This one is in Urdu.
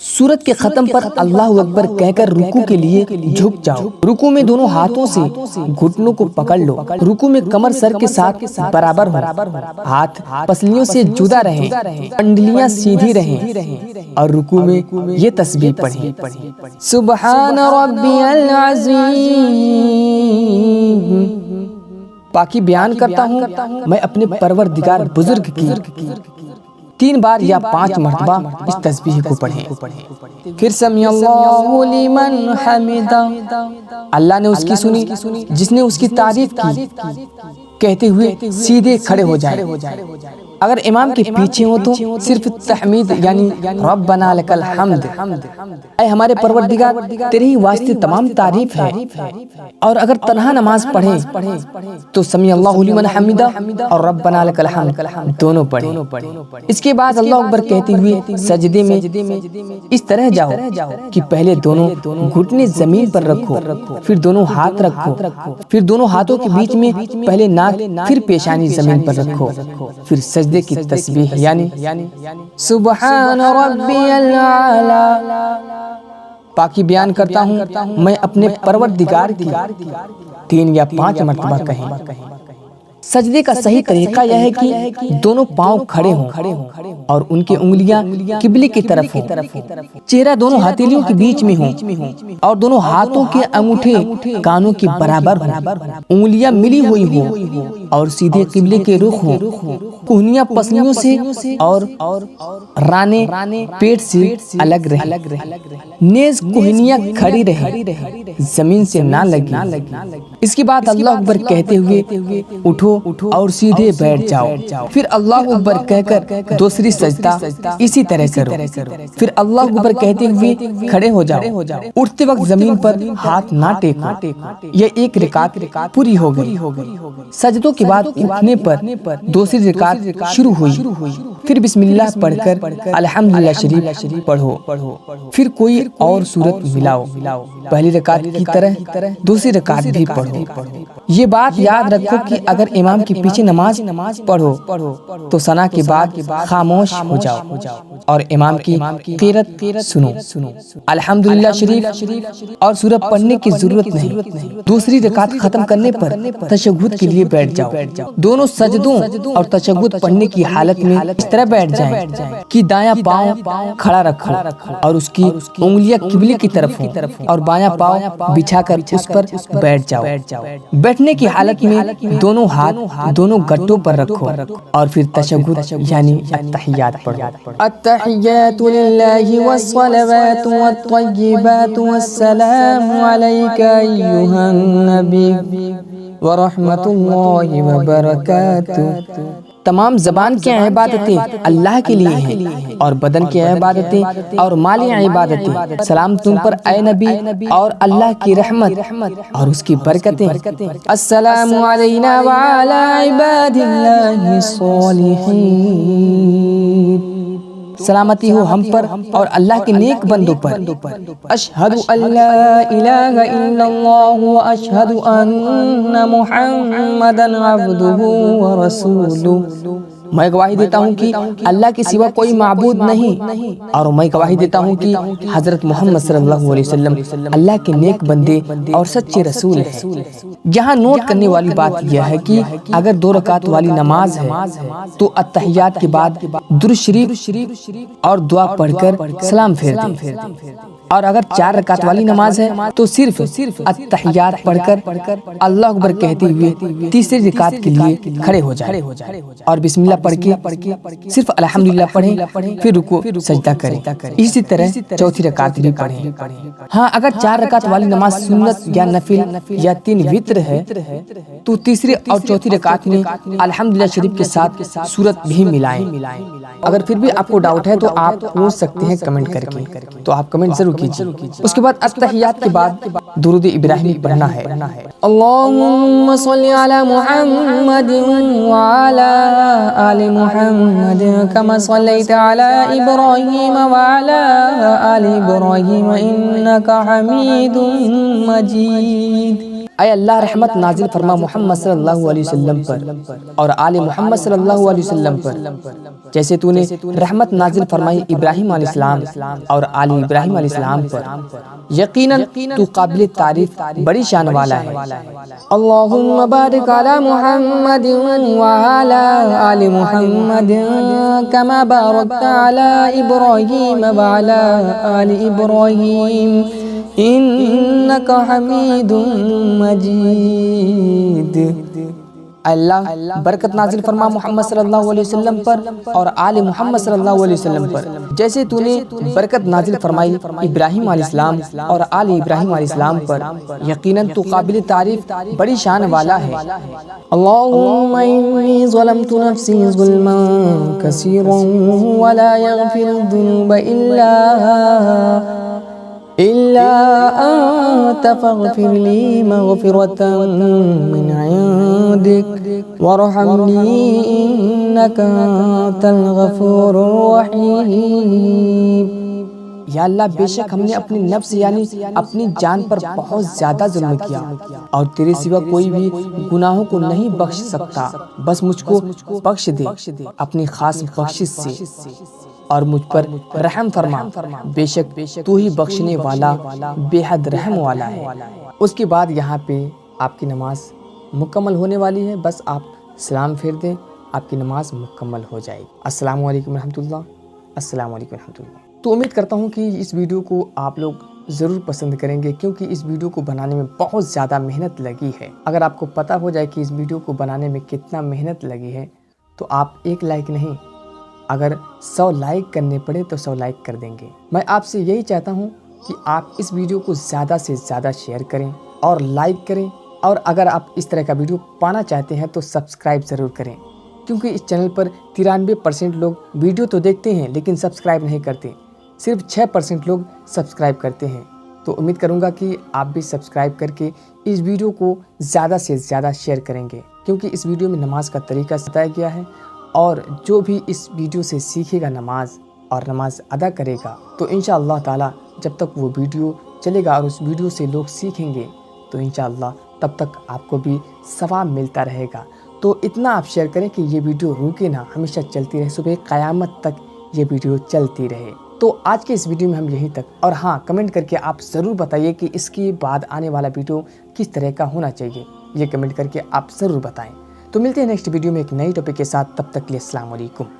سورت کے ختم پر اللہ اکبر کہہ کر رکوع کے لیے جھک جاؤ۔ رکوع میں دونوں ہاتھوں سے گھٹنوں کو پکڑ لو۔ رکوع میں کمر سر کے ساتھ برابر ہو، ہاتھ پسلیوں سے جدا رہیں، انڈلیاں سیدھی رہیں اور رکوع میں یہ تسبیح پڑھیں: سبحان ربی العظیم۔ پاکی بیان کرتا ہوں میں اپنے پروردگار بزرگ کی۔ 3 بار یا 5 مرتبہ اس تسبیح کو پڑھیں۔ پھر سمیع اللہ لمن حمدہ، اللہ نے اس کی سنی جس نے اس کی تعریف کی، کہتے ہوئے سیدھے کھڑے ہو جائیں۔ اگر امام کے پیچھے ہو تو صرف تحمید یعنی ربنا لک الحمد، اے ہمارے پروردگار تیرے ہی واسطے تمام تعریف ہے۔ اور اگر تنہا نماز پڑھیں تو سمیع اللہ لمن حمدہ اور ربنا لک الحمد دونوں پڑھیں۔ اس کے بعد اللہ اکبر کہتے ہوئے سجدے میں اس طرح جاؤ کہ پہلے دونوں گھٹنے زمین پر رکھو، پھر دونوں ہاتھ رکھو، پھر دونوں ہاتھوں کے بیچ میں پہلے ناک پھر پیشانی زمین پر رکھو، پھر سجدے کی تسبیح یعنی سبحان ربی الاعلی۔ پاکی بیان کرتا ہوں میں اپنے پروردگار کی 3 یا 5 مرتبہ کہیں۔ سجدے کا صحیح طریقہ یہ ہے کہ دونوں پاؤں کھڑے ہوں اور ان کے انگلیاں قبلے کی طرف ہوں، چہرہ دونوں ہتھیلیوں کے بیچ میں ہوں اور دونوں ہاتھوں کے انگوٹھے کانوں کے برابر ہوں، انگلیاں ملی ہوئی ہوں اور سیدھے قبلے کے رخ ہوں، کوہنیاں پسلیوں سے اور رانے پیٹ سے الگ رہیں، نیز کوہنیاں کھڑی رہیں، زمین سے نہ لگیں۔ اس کے بعد اللہ اکبر کہتے ہوئے اٹھو اور سیدھے بیٹھ جاؤ، پھر اللہ اکبر کہہ کر دوسری سجدہ اسی طرح کرو، پھر اللہ اکبر کہتے ہوئے کھڑے ہو جاؤ، اٹھتے وقت زمین پر ہاتھ نہ ٹیکو۔ یہ ایک رکعت پوری ہو گئی۔ سجدوں کے بعد اٹھنے پر دوسری رکعت شروع ہوئی، پھر بسم اللہ پڑھ کر الحمدللہ شریف پڑھو، پھر کوئی اور سورت ملاؤ، پہلی رکعت کی طرح دوسری رکعت بھی پڑھو۔ یہ بات یاد رکھو کہ اگر امام کے پیچھے نماز پڑھو تو ثنا کے بعد خاموش ہو جاؤ اور امام کی قرات سنو۔ الحمدللہ شریف اور سورت پڑھنے کی ضرورت نہیں۔ دوسری رکعت ختم کرنے پر تشہد کے لیے بیٹھ جاؤ۔ دونوں سجدوں اور تشہد پڑھنے کی حالت میں اس طرح بیٹھ جائیں کہ دایاں پاؤں کھڑا رکھو اور اس کی انگلیاں قبلے کی طرف ہوں اور بایاں پاؤں بچھا کر اس پر بیٹھ جاؤ۔ بیٹھنے کی حالت میں دونوں ہاتھ دونوں گٹوں پر رکھو اور پھر تشہد یعنی التحیات پڑھو۔ التحیات للہ والصلوات والطیبات والسلام علیک ایھا النبی ورحمۃ اللہ وبرکاتہ۔ تمام زبان کی عبادتیں اللہ کے لیے ہیں اور بدن کی عبادتیں اور مالی عبادتیں سلام تم پر اے نبی اور اللہ کی رحمت اور اس کی برکتیں۔ السلام علینا وعلی عباد اللہ الصالحین، سلامتی ہو ہم پر اور اللہ کے نیک بندوں پر۔ اشہد ان لا الہ الا اللہ واشہد ان محمدا عبدہ ورسولہ، میں گواہی دیتا ہوں کہ اللہ کے سوا کوئی معبود نہیں اور میں گواہی دیتا ہوں کہ حضرت محمد صلی اللہ علیہ وسلم اللہ کے نیک بندے اور سچے رسول ہیں۔ یہاں نوٹ کرنے والی بات یہ ہے کہ اگر 2 رکعت والی نماز ہے تو التحیات کے بعد درود شریف اور دعا پڑھ کر سلام پھیر دیں، اور اگر 4 رکعت والی نماز ہے تو صرف التحیات پڑھ کر اللہ اکبر کہتے ہوئے تیسری رکعت کے لیے کھڑے ہو جائیں اور بسم اللہ پڑھ کے صرف الحمدللہ پڑھیں، پھر رکوع سجدہ کریں۔ اسی طرح چوتھی رکعت بھی پڑھیں۔ ہاں اگر 4 رکعت والی نماز سنت یا نفل یا 3 وتر ہے تو تیسری اور چوتھی رکعت میں الحمدللہ شریف کے ساتھ سورت بھی ملائیں۔ اگر پھر بھی آپ کو ڈاؤٹ ہے تو آپ پوچھ سکتے ہیں کمنٹ کر کے، تو آپ کمنٹ ضرور کیجیے۔ اس کے بعد التحیات کے بعد درود ابراہیمی پڑھنا ہے۔ اللہم صلی علی محمد وعلی آل محمد کما صلیت علی ابراہیم وعلی آل ابراہیم انک حمید مجید۔ اے اللہ رحمت نازل فرما محمد صلی اللہ علیہ وسلم پر اور آل محمد صلی اللہ علیہ وسلم پر، جیسے تو نے رحمت نازل فرمائی ابراہیم علیہ السلام اور آل ابراہیم علیہ السلام پر۔ یقیناً تو قابل تعریف بڑی شان والا ہے۔ اللہم بارک علی محمد وعلی آل محمد کما بارکت علی ابراہیم وعلی آل ابراہیم انک حمید مجید۔ اللہ برکت نازل فرما محمد صلی اللہ علیہ وسلم پر اور آل محمد صلی اللہ علیہ وسلم پر، جیسے تو نے برکت نازل فرمائی ابراہیم علیہ السلام اور آل ابراہیم علیہ السلام پر۔ یقیناً تو قابل تعریف بڑی شان والا ہے۔ اللہم انی ظلمت نفسی ظلما کثیرا ولا یغفر الذنوب إلا أنت فاغفر لي مغفرة من عندك وارحمني إنك أنت الغفور الرحيم۔ یا اللہ بے شک ہم نے اپنی نفس یعنی اپنی جان پر بہت زیادہ ظلم کیا اور تیرے سوا کوئی بھی گناہوں کو نہیں بخش سکتا، بس مجھ کو بخش دے اپنی خاص بخشش سے اور مجھ پر رحم فرما، بے شک تو ہی بخشنے والا بے حد رحم والا ہے۔ اس کے بعد یہاں پہ آپ کی نماز مکمل ہونے والی ہے، بس آپ سلام پھیر دیں، آپ کی نماز مکمل ہو جائے گی۔ السلام علیکم رحمۃ اللہ، السلام علیکم رحمۃ اللہ۔ تو امید کرتا ہوں کہ اس ویڈیو کو آپ لوگ ضرور پسند کریں گے، کیونکہ اس ویڈیو کو بنانے میں بہت زیادہ محنت لگی ہے۔ اگر آپ کو پتہ ہو جائے کہ اس ویڈیو کو بنانے میں کتنا محنت لگی ہے تو آپ ایک لائک نہیں، اگر 100 لائک کرنے پڑے تو 100 لائک کر دیں گے۔ میں آپ سے یہی چاہتا ہوں کہ آپ اس ویڈیو کو زیادہ سے زیادہ شیئر کریں اور لائک کریں، اور اگر آپ اس طرح کا ویڈیو پانا چاہتے ہیں تو سبسکرائب ضرور کریں، کیونکہ اس چینل پر 93% لوگ ویڈیو تو دیکھتے ہیں لیکن سبسکرائب نہیں کرتے، صرف 6% لوگ سبسکرائب کرتے ہیں۔ تو امید کروں گا کہ آپ بھی سبسکرائب کر کے اس ویڈیو کو زیادہ سے زیادہ شیئر کریں گے، کیونکہ اس ویڈیو میں نماز کا طریقہ بتایا گیا ہے، اور جو بھی اس ویڈیو سے سیکھے گا نماز اور نماز ادا کرے گا تو انشاءاللہ تعالی جب تک وہ ویڈیو چلے گا اور اس ویڈیو سے لوگ سیکھیں گے تو انشاءاللہ تب تک آپ کو بھی ثواب ملتا رہے گا۔ تو اتنا آپ شیئر کریں کہ یہ ویڈیو رکے نہ، ہمیشہ چلتی رہے، صبح قیامت تک یہ ویڈیو چلتی رہے۔ تو آج کے اس ویڈیو میں ہم یہیں تک، اور ہاں کمنٹ کر کے آپ ضرور بتائیے کہ اس کے بعد آنے والا ویڈیو کس طرح کا ہونا چاہیے، یہ کمنٹ کر کے آپ ضرور بتائیں۔ تو ملتے ہیں نیکسٹ ویڈیو میں ایک نئی ٹاپک کے ساتھ، تب تک کے لیے السلام علیکم۔